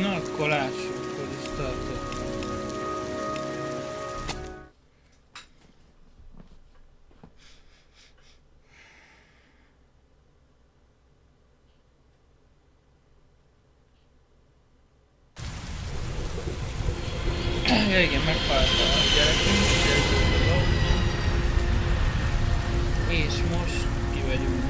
Na, akkor lássuk, hogy is tartott. Ja igen, meghalt a gyerekünk, és most ki vagyunk.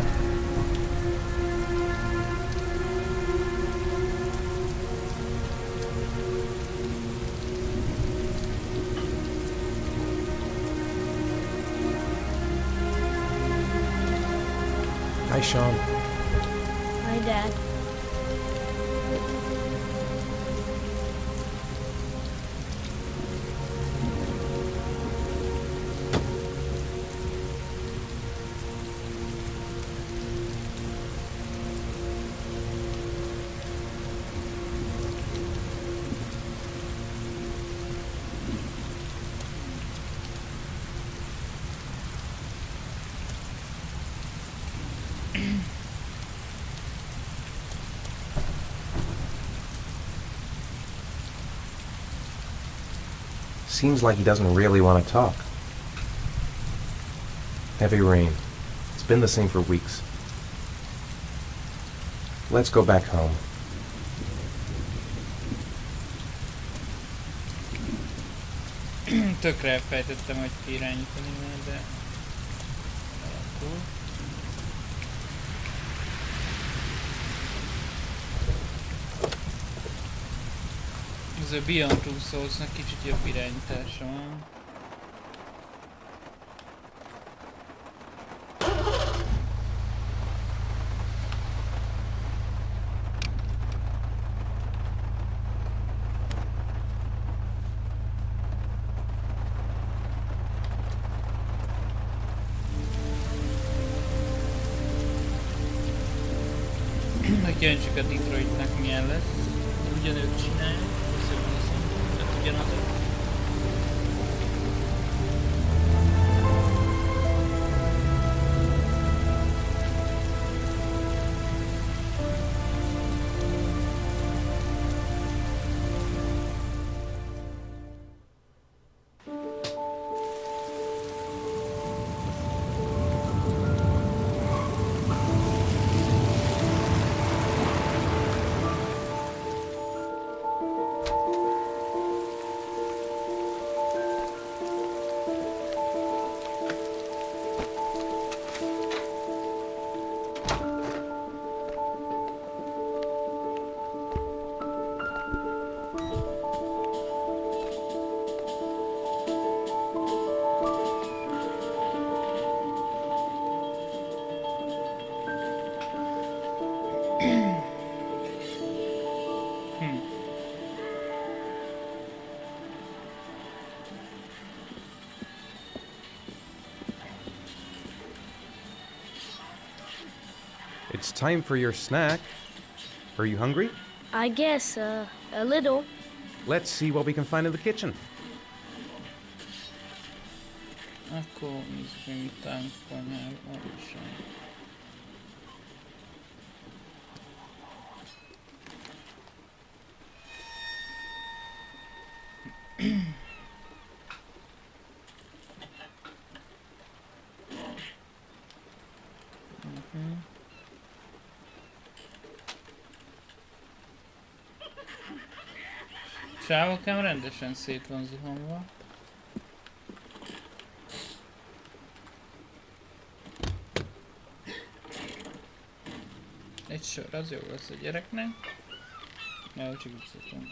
Hi, Sean. Hi, Dad. Seems like he doesn't really want to talk. Heavy rain. It's been the same for weeks. Let's go back home. Tökre elfejtettem, hogy ki irányítani már, de alakul. Ez a Beyond Two Souls-nak kicsit jobb irányítása van. Kíváncsiak a Detroitnak milyen lesz. Ugyanők csinálják, tehát ugyanazok. It's time for your snack. Are you hungry? I guess, a little. Let's see what we can find in the kitchen. Akkor nézzük meg, mit tánkanyában sem. Sávokám rendesen szét van zuhanva. Egy sor, az jó lesz a gyereknek. Ja, csak úgy szoktam.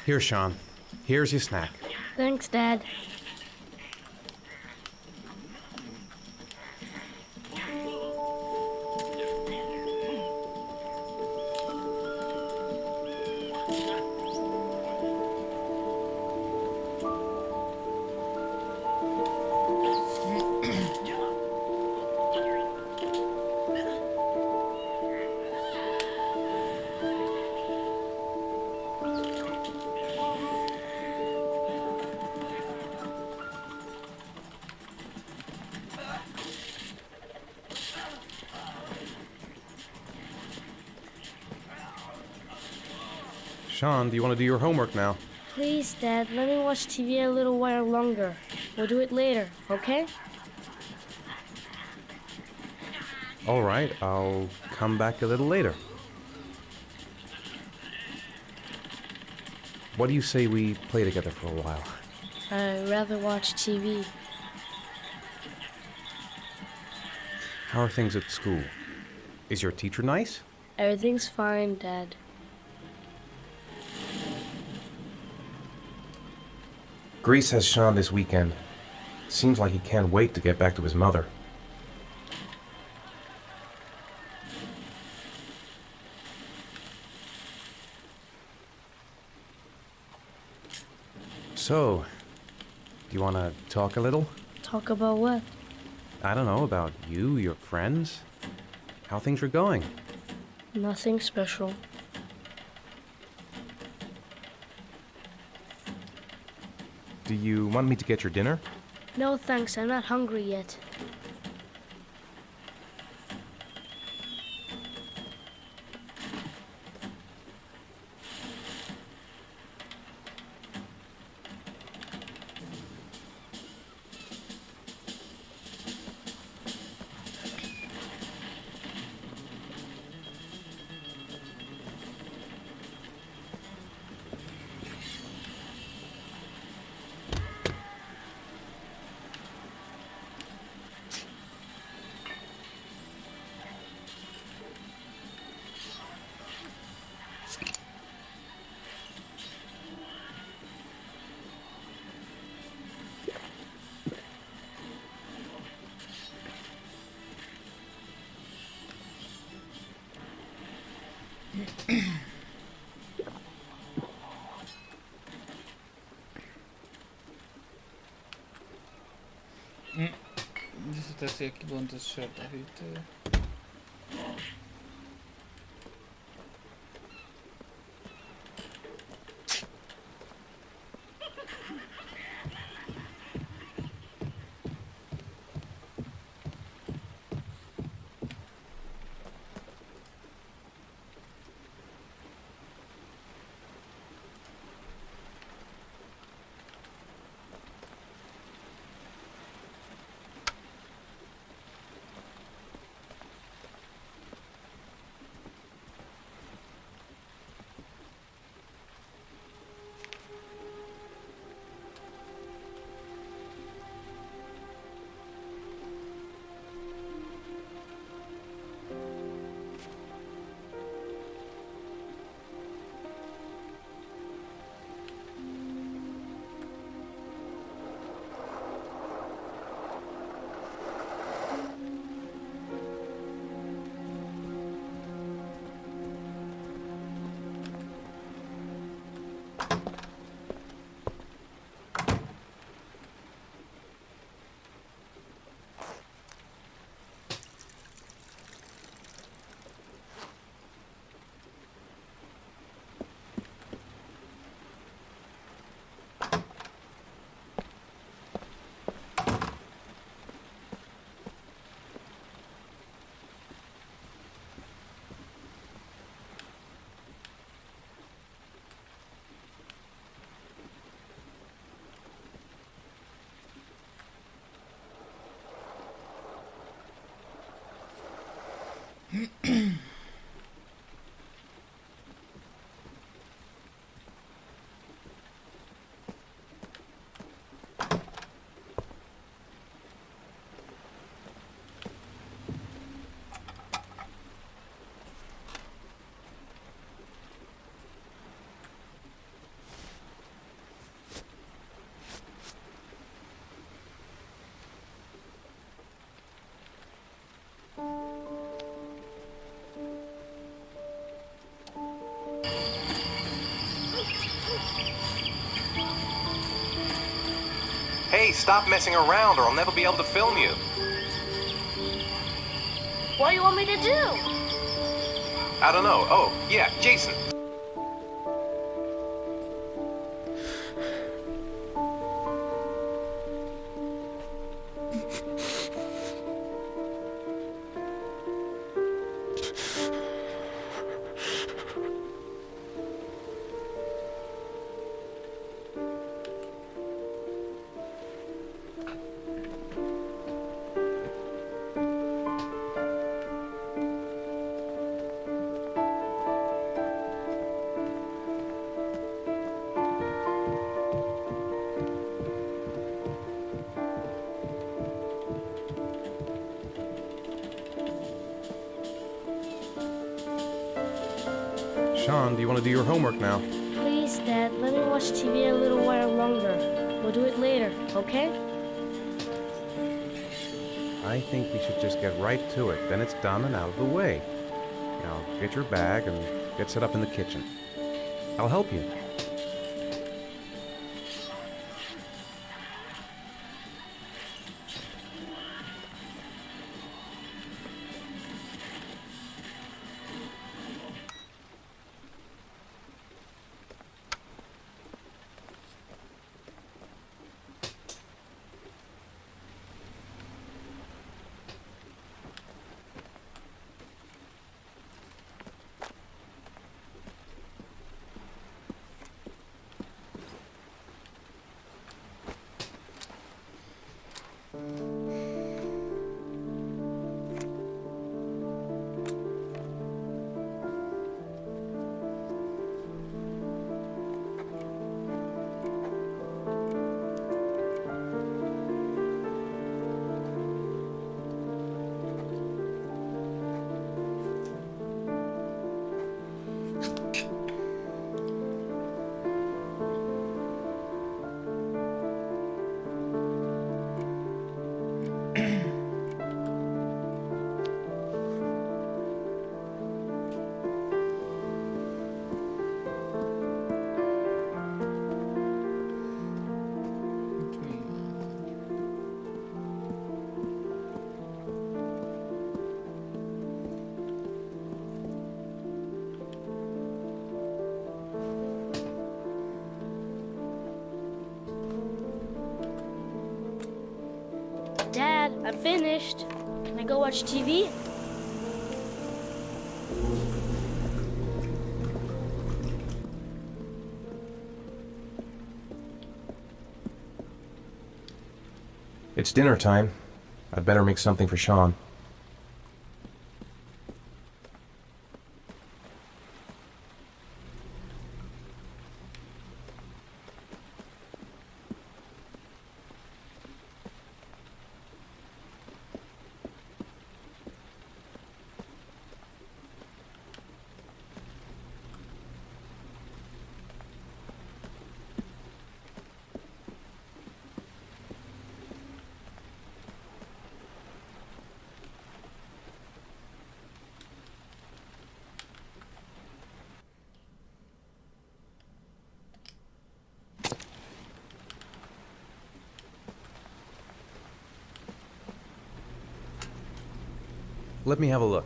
Here, Sean. Here's your snack. Thanks, Dad. Sean, do you want to do your homework now? Please, Dad, let me watch TV a little while longer. We'll do it later, okay? All right, I'll come back a little later. What do you say we play together for a while? I'd rather watch TV. How are things at school? Is your teacher nice? Everything's fine, Dad. Grease has Sean this weekend. Seems like he can't wait to get back to his mother. So, do you want to talk a little? Talk about what? I don't know, about you, your friends, how things are going. Nothing special. Do you want me to get your dinner? No thanks, I'm not hungry yet. Visszateszi egy kibontott sört a hűtőre. Hey, stop messing around or I'll never be able to film you. What do you want me to do? I don't know. Oh, yeah, Jason. Sean, do you want to do your homework now? Please, Dad, let me watch TV a little while longer. We'll do it later, okay? I think we should just get right to it. Then it's done and out of the way. Now, get your bag and get set up in the kitchen. I'll help you. Dad, I'm finished. Can I go watch TV? It's dinner time. I'd better make something for Sean. Let me have a look.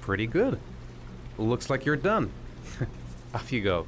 Pretty good. Looks like you're done. Off you go.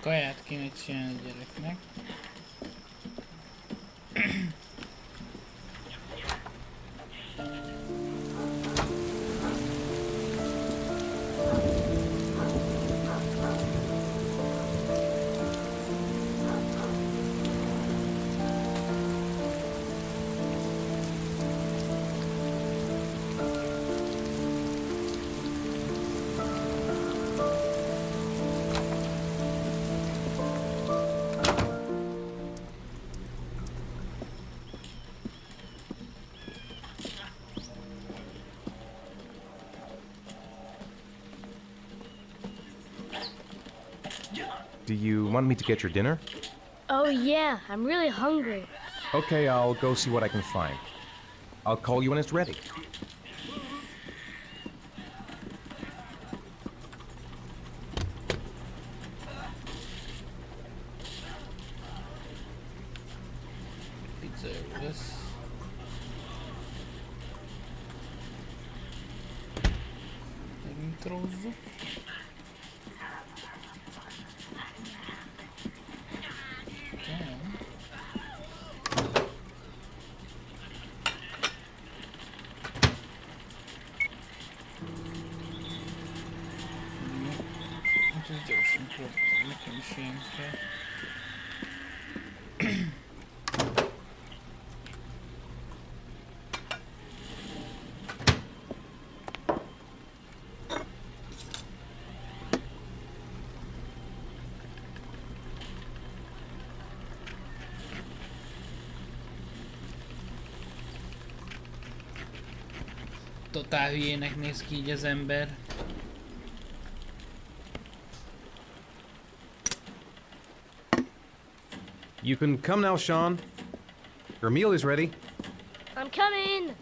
Kaját kéne csinálni a gyereknek. Do you want me to get your dinner? Oh, yeah, I'm really hungry. Okay, I'll go see what I can find. I'll call you when it's ready. Pizza jó lesz. Megintrózzuk. Ez gyorsan próbálom, nekem is ilyen kell. Totál hülyének néz ki így az ember. You can come now, Sean. Your meal is ready. I'm coming!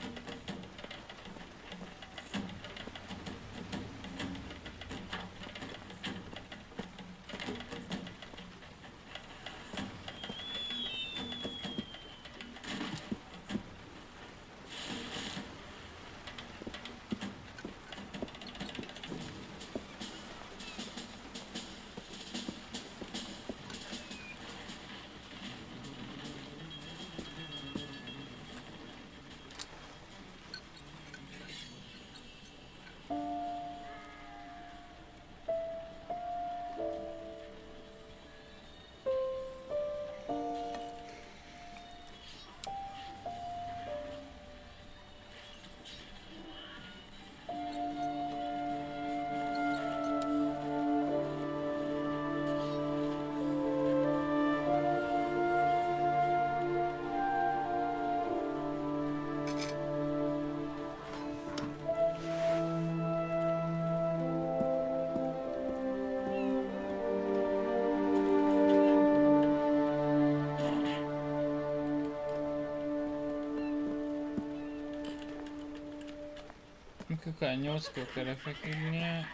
Mikor kell 8-kor kell lefeküdnie.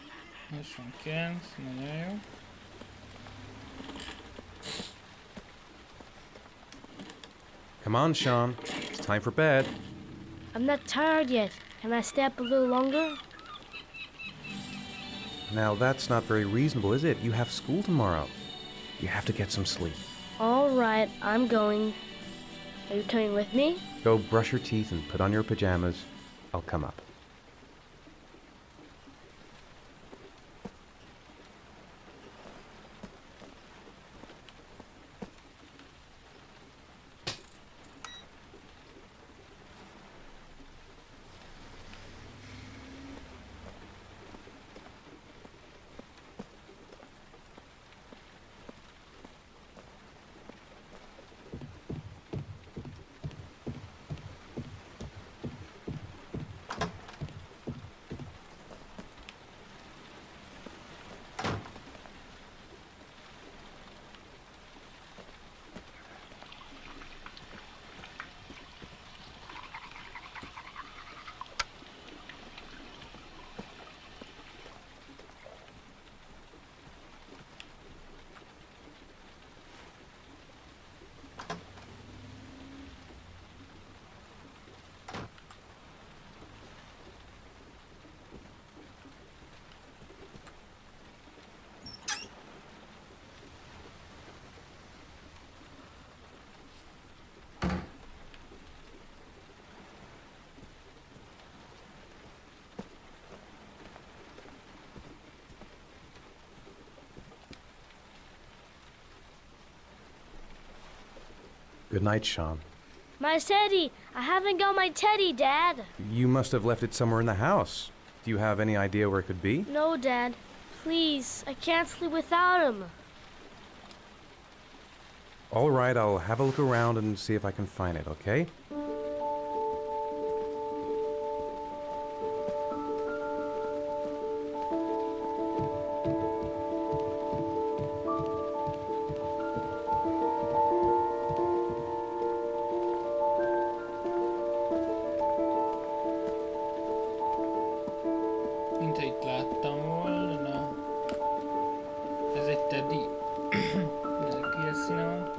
29, nagyon jó. Come on, Sean. It's time for bed. I'm not tired yet. Can I stay up a little longer? Now, that's not very reasonable, is it? You have school tomorrow. You have to get some sleep. All right, I'm going. Are you coming with me? Go brush your teeth and put on your pajamas. I'll come up. Good night, Sean. My teddy! I haven't got my teddy, Dad! You must have left it somewhere in the house. Do you have any idea where it could be? No, Dad. Please, I can't sleep without him. All right, I'll have a look around and see if I can find it, okay? Mintha itt láttam volna. Ez egy teddy. Ez a kék színe van.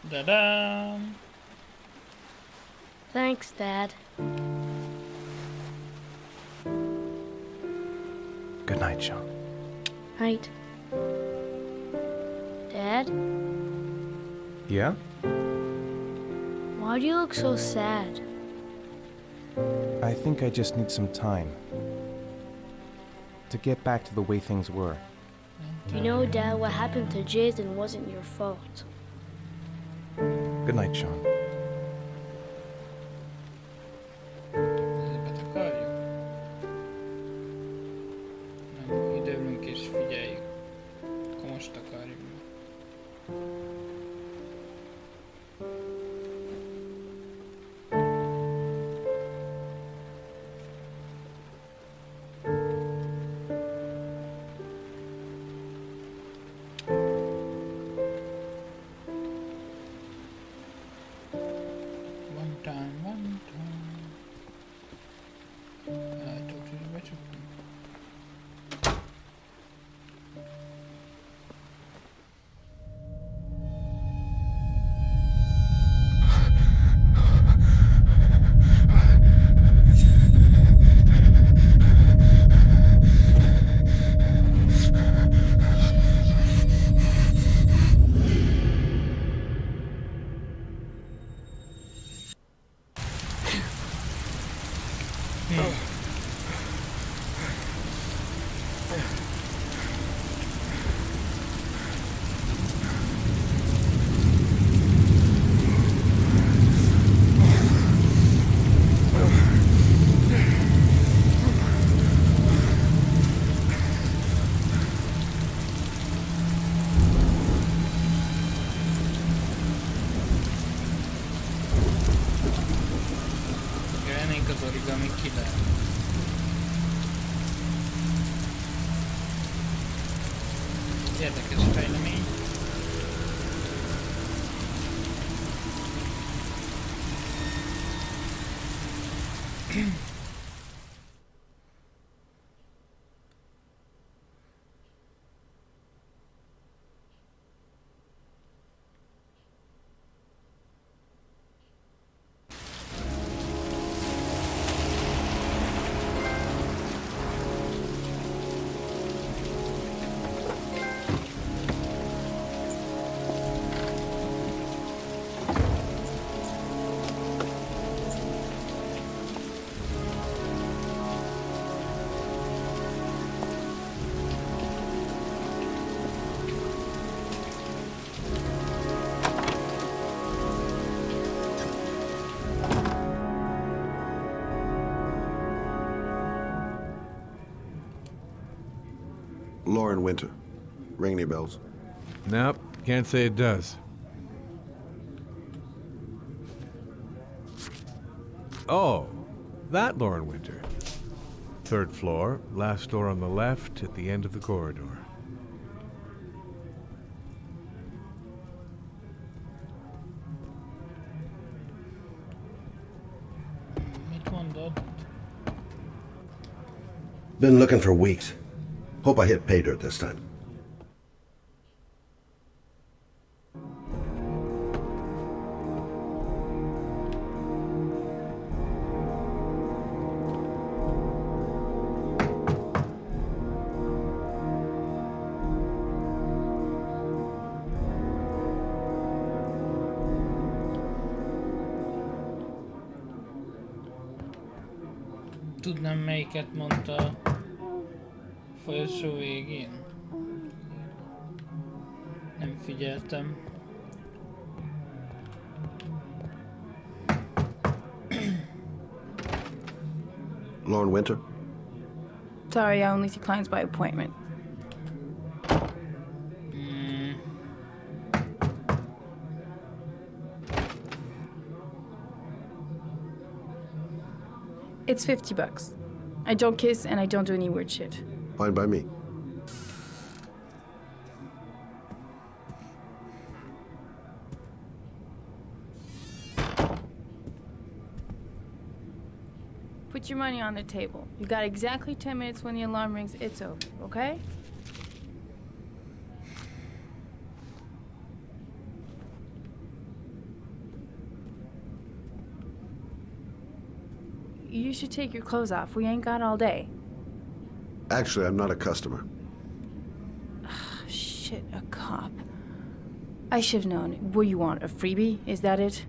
Da-dam! Thanks, Dad. Good night, Sean. Night. Dad, Yeah? why do you look so sad? I think I just need some time to get back to the way things were. You know, Dad, what happened to Jason wasn't your fault. Good night, Sean. Ezeket akarjuk? Nem, időlünk és figyeljük. Akkor most akarjuk. One time, one time. Totally becsukjuk. Jelenik az origami killer. Érdekes fejlemény. Lauren Winter. Ring any bells? Nope, can't say it does. Oh, that Lauren Winter. Third floor, last door on the left at the end of the corridor. Mit mondod? Been looking for weeks. Hope I hit pay dirt this time. Tudnám, melyiket mondta a folyosó végén. Nem figyeltem. Lauren Winter? Sorry, I only see clients by appointment. It's $50. I don't kiss and I don't do any weird shit. Fine by me. Put your money on the table. You got exactly 10 minutes when the alarm rings. It's over, okay? You should take your clothes off. We ain't got all day. Actually, I'm not a customer. Shit, a cop. I should've known. What you want, a freebie? Is that it?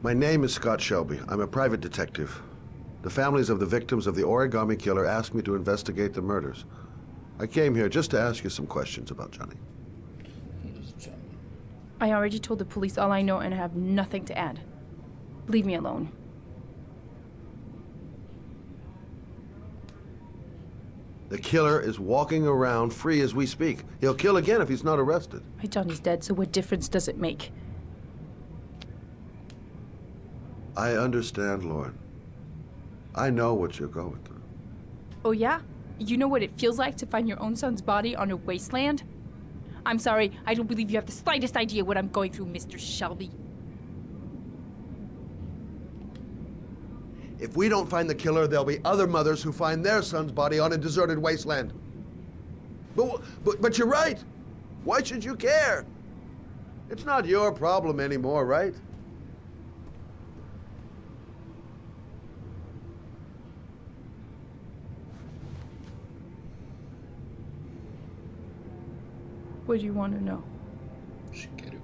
My name is Scott Shelby. I'm a private detective. The families of the victims of the origami killer asked me to investigate the murders. I came here just to ask you some questions about Johnny. Here's Johnny. I already told the police all I know and I have nothing to add. Leave me alone. The killer is walking around free as we speak. He'll kill again if he's not arrested. My Johnny's dead, so what difference does it make? I understand, Lauren. I know what you're going through. Oh yeah? You know what it feels like to find your own son's body on a wasteland? I'm sorry, I don't believe you have the slightest idea what I'm going through, Mr. Shelby. If we don't find the killer, there'll be other mothers who find their son's body on a deserted wasteland. But you're right. Why should you care? It's not your problem anymore, right? What do you want to know? Sikerül.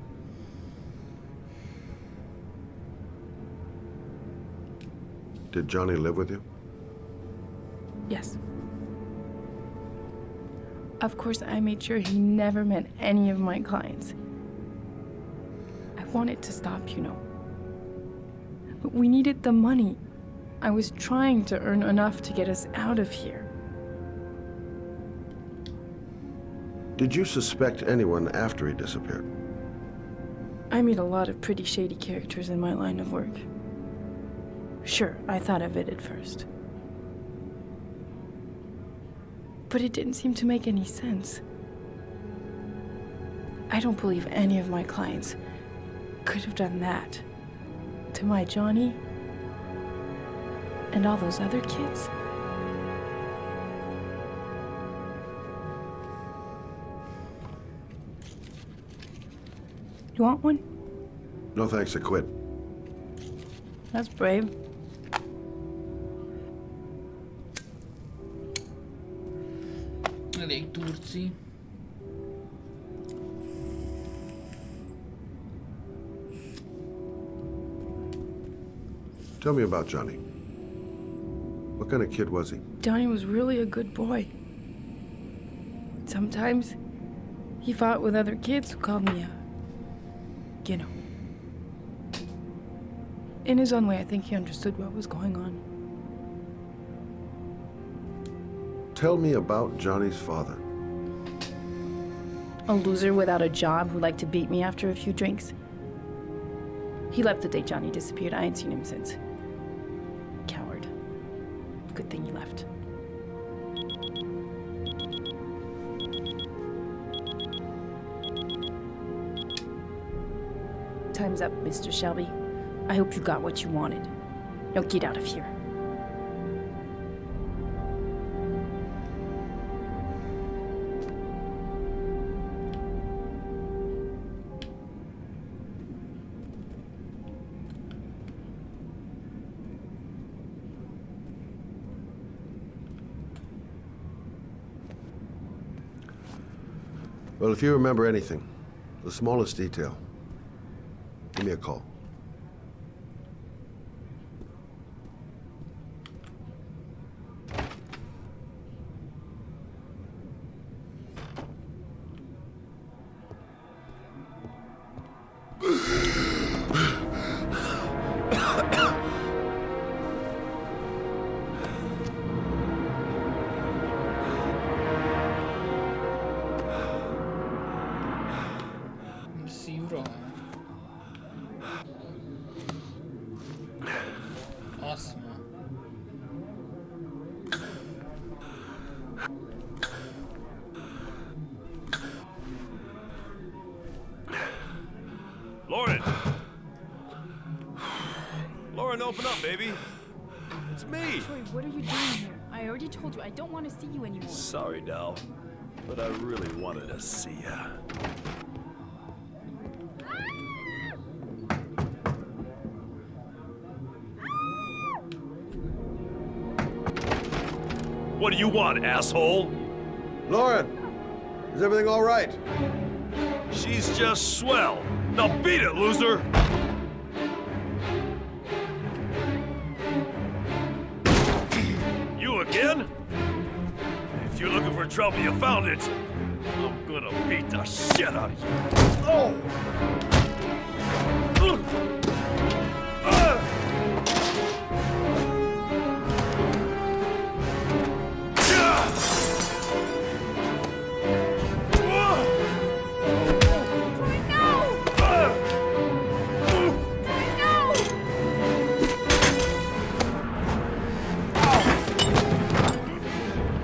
Did Johnny live with you? Yes. Of course, I made sure he never met any of my clients. I wanted to stop, you know. But we needed the money. I was trying to earn enough to get us out of here. Did you suspect anyone after he disappeared? I meet a lot of pretty shady characters in my line of work. Sure, I thought of it at first. But it didn't seem to make any sense. I don't believe any of my clients could have done that to my Johnny and all those other kids. You want one? No thanks, I quit. That's brave. Elég turci. Tell me about Johnny. What kind of kid was he? Johnny was really a good boy. Sometimes he fought with other kids who called me you know. In his own way, I think he understood what was going on. Tell me about Johnny's father. A loser without a job who liked to beat me after a few drinks. He left the day Johnny disappeared. I ain't seen him since. Coward. Good thing he left. Time's up, Mr. Shelby. I hope you got what you wanted. Now get out of here. Well, if you remember anything, the smallest detail, give me a call. Szívroham. Aszma. Lauren! Lauren, open up, baby. It's me. Troy, what are you doing here? I already told you I don't want to see you anymore. Sorry, Dal, but I really wanted to see ya. What do you want, asshole? Lauren, is everything all right? She's just swell. Now beat it, loser! You again? If you're looking for trouble, you found it. I'm gonna beat the shit out of you. Oh!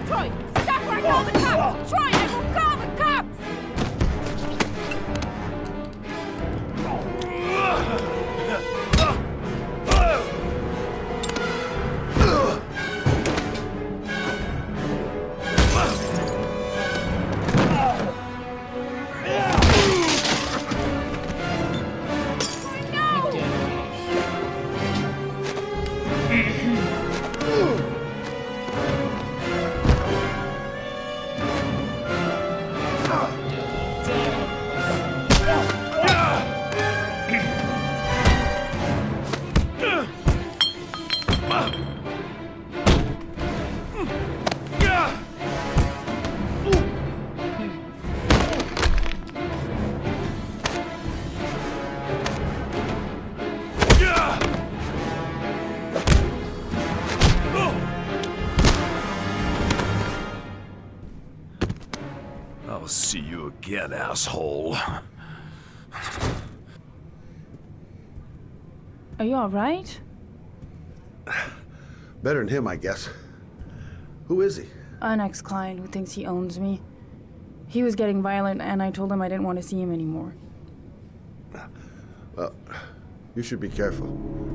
Troy, stop or I call the cops! Troy, I will call the cops! I'll see you again, asshole. Are you alright? Better than him, I guess. Who is he? An ex-client who thinks he owns me. He was getting violent and I told him I didn't want to see him anymore. Well, you should be careful.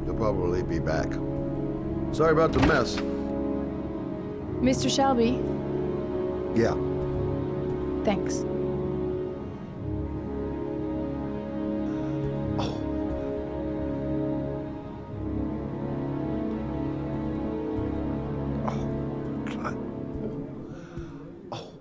He'll probably be back. Sorry about the mess. Mr. Shelby, Yeah. thanks. God. Oh.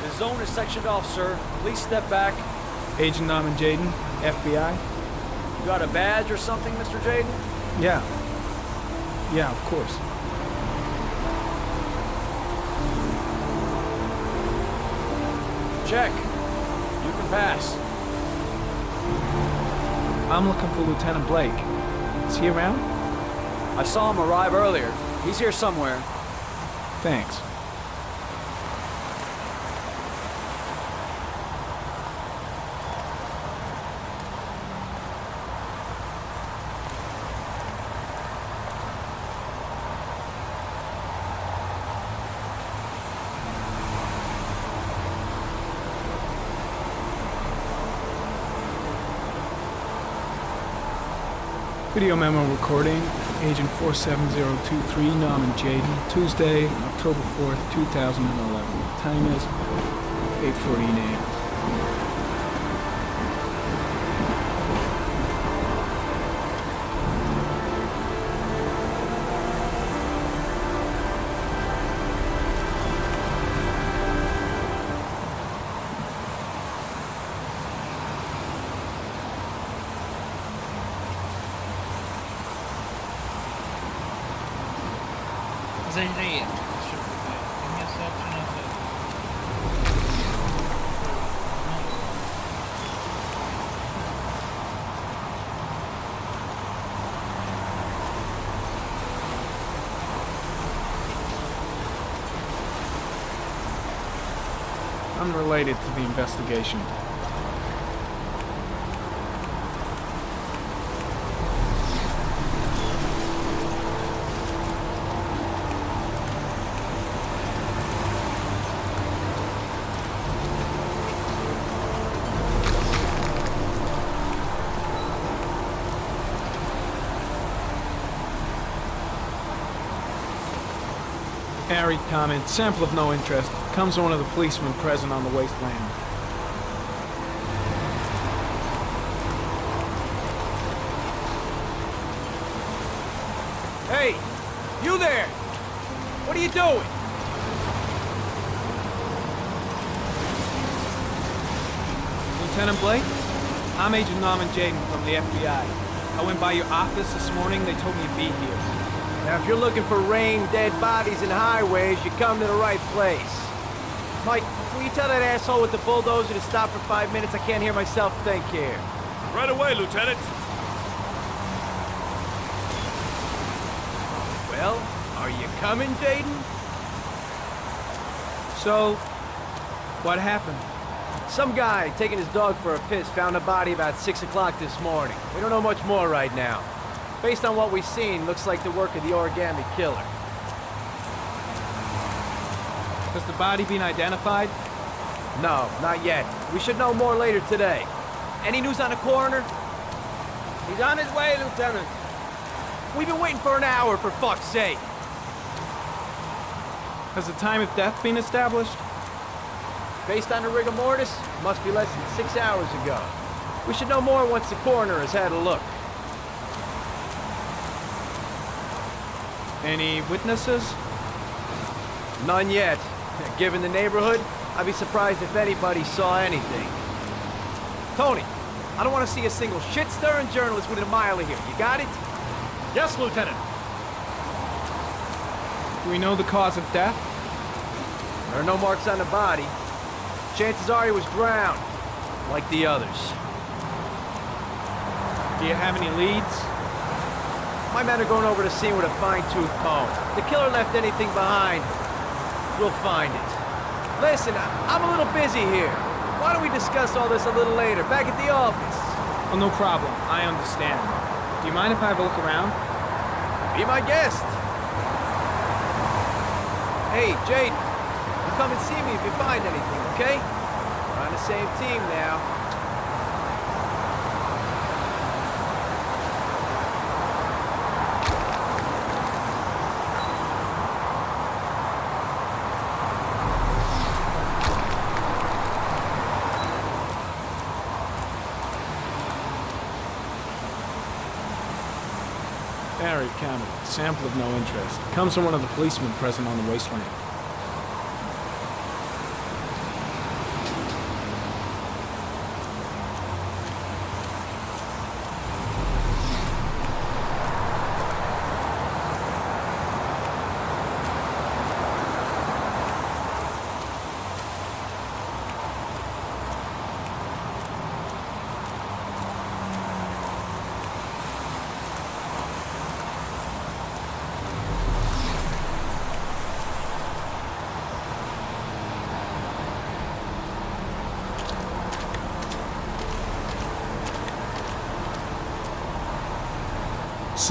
The zone is sectioned off, sir. Please step back. Agent Norman Jaden, FBI. You got a badge or something, Mr. Jaden? Yeah. Yeah, of course. Check. You can pass. I'm looking for Lieutenant Blake. Is he around? I saw him arrive earlier. He's here somewhere. Thanks. Video memo recording, Agent 47023, Norman Jaden, Tuesday, October 4th, 2011. Time is 8:14 a.m. Ez egy rét. Mi ezt csináltad? Unrelated to the investigation. Harry comment, sample of no interest. Comes from one of the policemen present on the wasteland. Hey! You there! What are you doing? Lieutenant Blake? I'm Agent Norman Jaden from the FBI. I went by your office this morning. They told me to be here. Now, if you're looking for rain, dead bodies, and highways, you come to the right place. Mike, will you tell that asshole with the bulldozer to stop for 5 minutes? I can't hear myself think here. Right away, Lieutenant. Well, are you coming, Jaden? So, what happened? Some guy taking his dog for a piss found a body about 6 o'clock this morning. We don't know much more right now. Based on what we've seen, looks like the work of the origami killer. Has the body been identified? No, not yet. We should know more later today. Any news on the coroner? He's on his way, Lieutenant. We've been waiting for an hour, for fuck's sake. Has the time of death been established? Based on the rigor mortis, must be less than 6 hours ago. We should know more once the coroner has had a look. Any witnesses? None yet. Given the neighborhood, I'd be surprised if anybody saw anything. Tony, I don't want to see a single shit-stirring journalist within a mile of here. You got it? Yes, Lieutenant. Do we know the cause of death? There are no marks on the body. Chances are he was drowned, like the others. Do you have any leads? My men are going over the scene with a fine-tooth comb. If the killer left anything behind, we'll find it. Listen, I'm a little busy here. Why don't we discuss all this a little later, back at the office? Oh, no problem. I understand. Do you mind if I have a look around? Be my guest. Hey, Jaden, you come and see me if you find anything, okay? We're on the same team now. Barry County. Sample of no interest. Comes from one of the policemen present on the wasteland.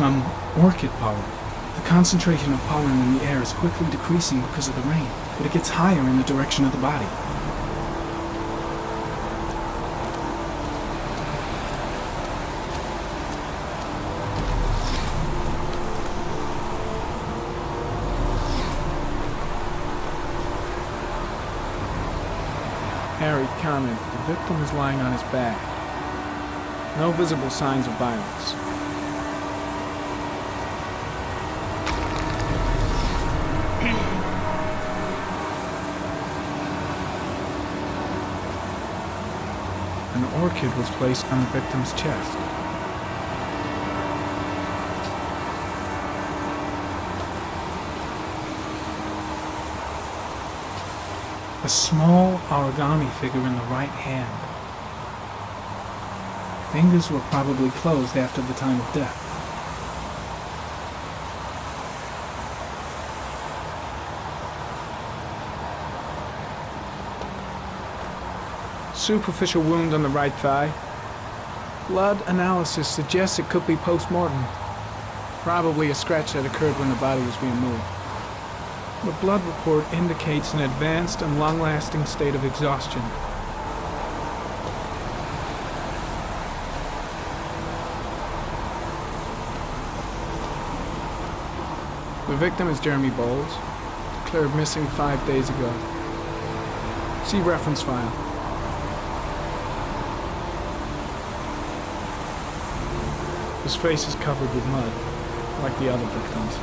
some orchid pollen. The concentration of pollen in the air is quickly decreasing because of the rain, but it gets higher in the direction of the body. Harry, comment. The victim is lying on his back. No visible signs of violence. An orchid was placed on the victim's chest. A small origami figure in the right hand. Fingers were probably closed after the time of death. Superficial wound on the right thigh. Blood analysis suggests it could be post-mortem. Probably a scratch that occurred when the body was being moved. The blood report indicates an advanced and long-lasting state of exhaustion. The victim is Jeremy Bowles, declared missing 5 days ago. See reference file. His face is covered with mud, like the other victims.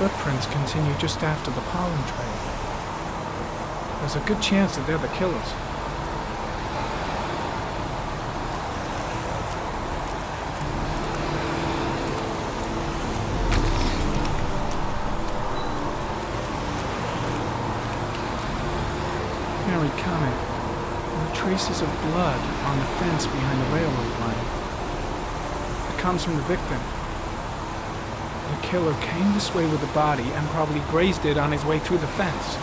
Footprints continue just after the pollen trail. There's a good chance that they're the killers. Mary, comment. There are traces of blood on the fence behind the railroad line. It comes from the victim. The killer came this way with the body and probably grazed it on his way through the fence.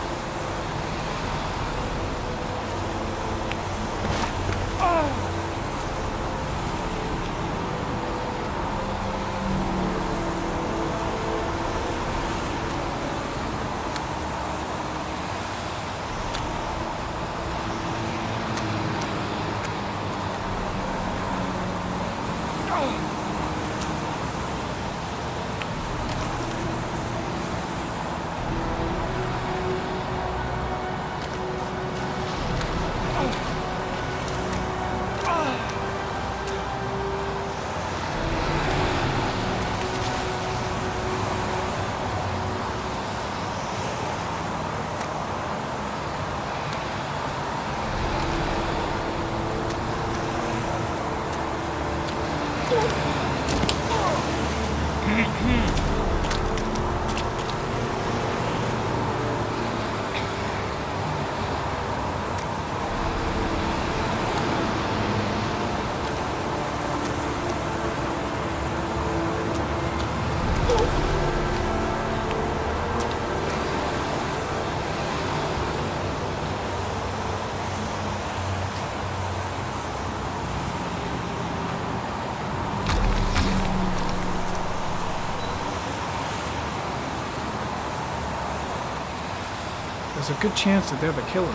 There's a good chance that they're the killers.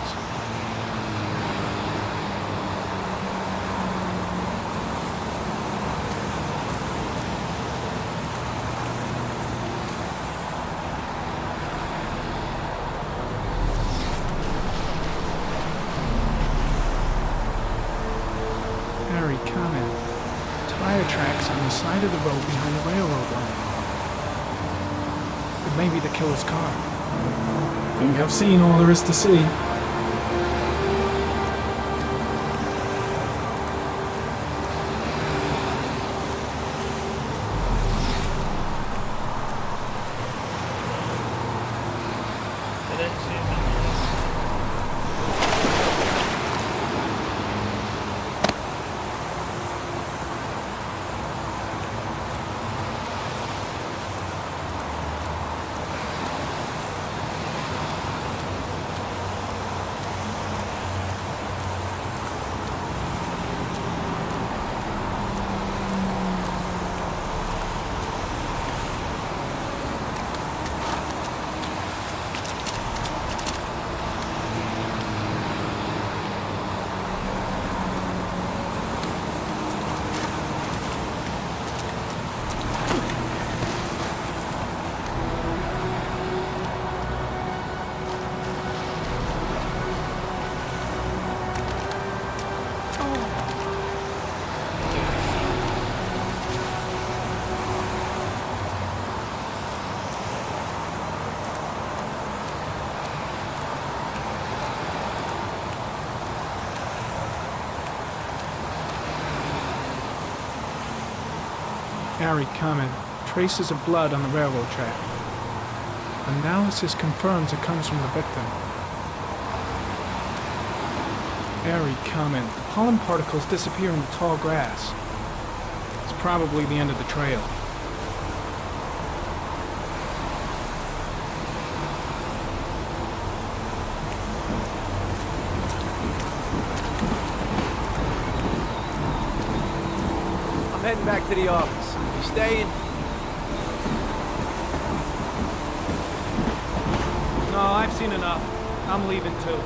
Harry, comment. Tire tracks on the side of the road behind the railroad line. It may be the killer's car. I think I've seen all there is to see. Harry, comment. Traces of blood on the railroad track. Analysis confirms it comes from the victim. Harry, comment. Pollen particles disappear in the tall grass. It's probably the end of the trail. I'm heading back to the office. You staying? No, I've seen enough. I'm leaving too.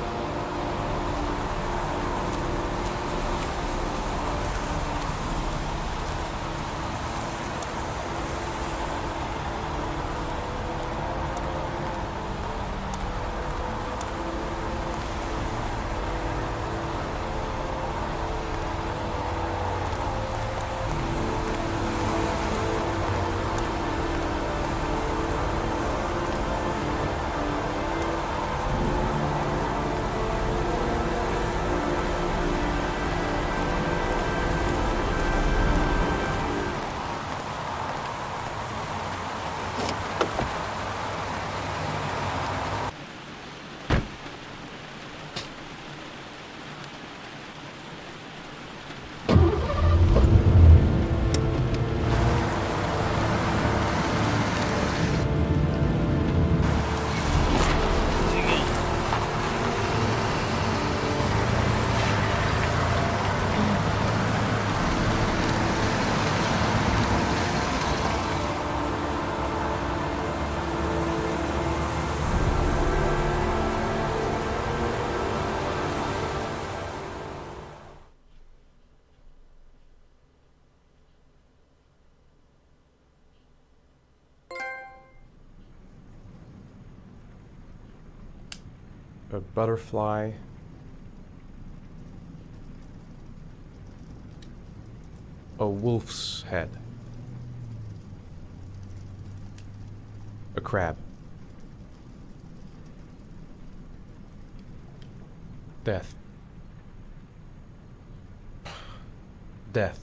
A butterfly. A wolf's head. A crab. Death. Death.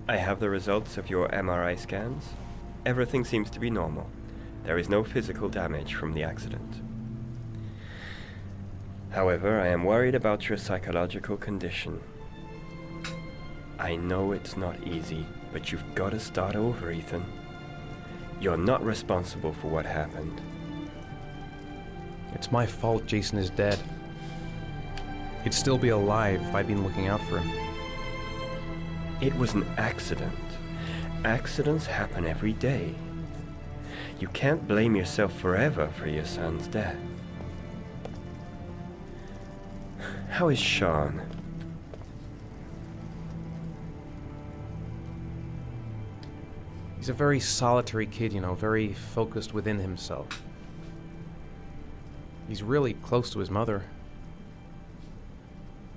I have the results of your MRI scans. Everything seems to be normal. There is no physical damage from the accident. However, I am worried about your psychological condition. I know it's not easy, but you've got to start over, Ethan. You're not responsible for what happened. It's my fault Jason is dead. He'd still be alive if I'd been looking out for him. It was an accident. Accidents happen every day. You can't blame yourself forever for your son's death. How is Sean? He's a very solitary kid, you know, very focused within himself. He's really close to his mother.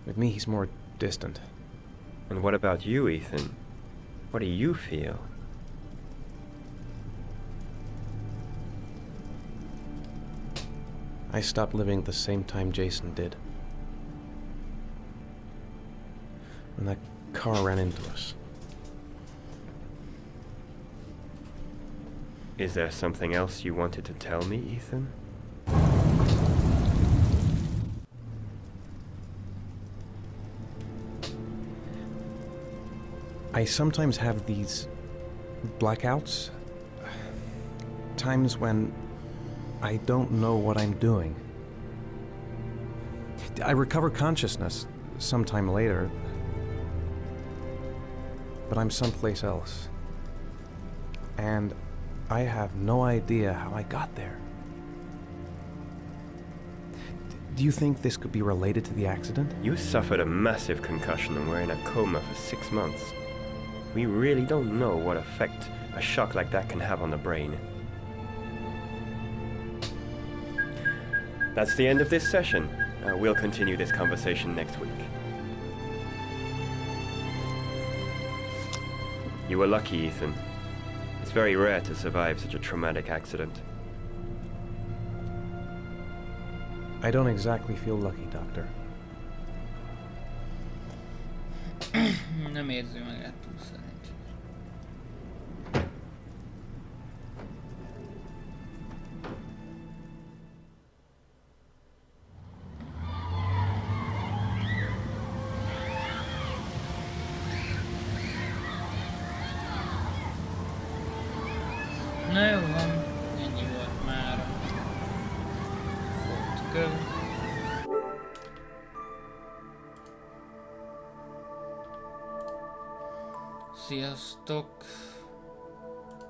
With me, he's more distant. And what about you, Ethan? What do you feel? I stopped living at the same time Jason did. When that car ran into us. Is there something else you wanted to tell me, Ethan? I sometimes have these blackouts. Times when I don't know what I'm doing. I recover consciousness sometime later, but I'm someplace else. And I have no idea how I got there. Do you think this could be related to the accident? You suffered a massive concussion and were in a coma for 6 months. We really don't know what effect a shock like that can have on the brain. That's the end of this session. We'll continue this conversation next week. You were lucky, Ethan. It's very rare to survive such a traumatic accident. I don't exactly feel lucky, Doctor. Nem érzi magát túl szerencsés. Na jó van, ennyi volt már. Fort köv. Sziasztok!